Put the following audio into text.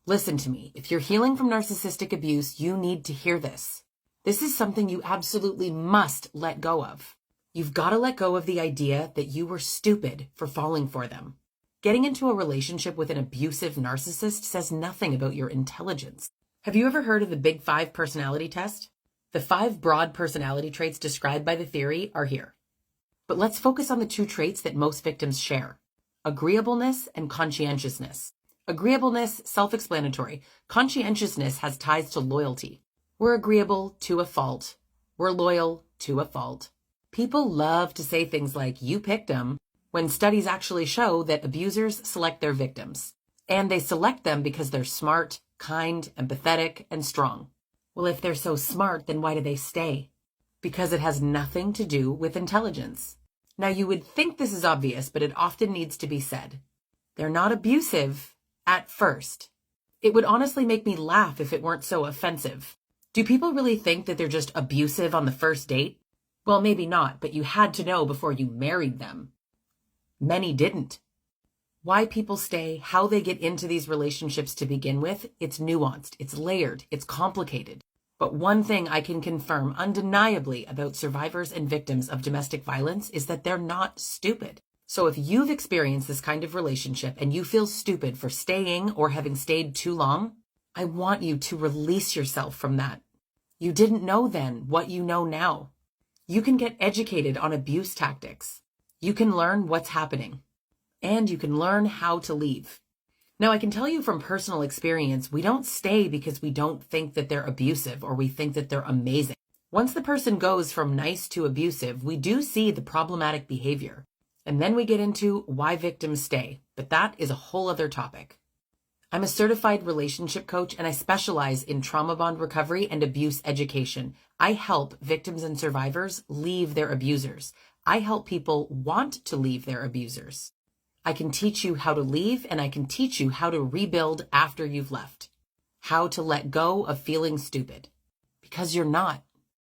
Listen to me. If you're healing from narcissistic abuse, you need to hear this. This is something you absolutely must let go of. You've got to let go of the idea that you were stupid for falling for them. Getting into a relationship with an abusive narcissist says nothing about your intelligence. Have you ever heard of the Big Five personality test? The 5 broad personality traits described by the theory are here. But let's focus on the 2 traits that most victims share: agreeableness and conscientiousness. Agreeableness, self-explanatory. Conscientiousness has ties to loyalty. We're agreeable to a fault. We're loyal to a fault. People love to say things like, "you picked them," when studies actually show that abusers select their victims. And they select them because they're smart, kind, empathetic, and strong. Well, if they're so smart, then why do they stay? Because it has nothing to do with intelligence. Now, you would think this is obvious, but it often needs to be said. They're not abusive at first. It would honestly make me laugh if it weren't so offensive. Do people really think that they're just abusive on the first date? Well, maybe not, but you had to know before you married them. Many didn't. Why people stay, how they get into these relationships to begin with, it's nuanced, it's layered, it's complicated. But one thing I can confirm undeniably about survivors and victims of domestic violence is that they're not stupid. So if you've experienced this kind of relationship and you feel stupid for staying or having stayed too long, I want you to release yourself from that. You didn't know then what you know now. You can get educated on abuse tactics. You can learn what's happening. And you can learn how to leave. Now, I can tell you from personal experience, we don't stay because we don't think that they're abusive or we think that they're amazing. Once the person goes from nice to abusive, we do see the problematic behavior. And then we get into why victims stay. But that is a whole other topic. I'm a certified relationship coach and I specialize in trauma bond recovery and abuse education. I help victims and survivors leave their abusers. I help people want to leave their abusers. I can teach you how to leave and I can teach you how to rebuild after you've left. How to let go of feeling stupid. Because you're not.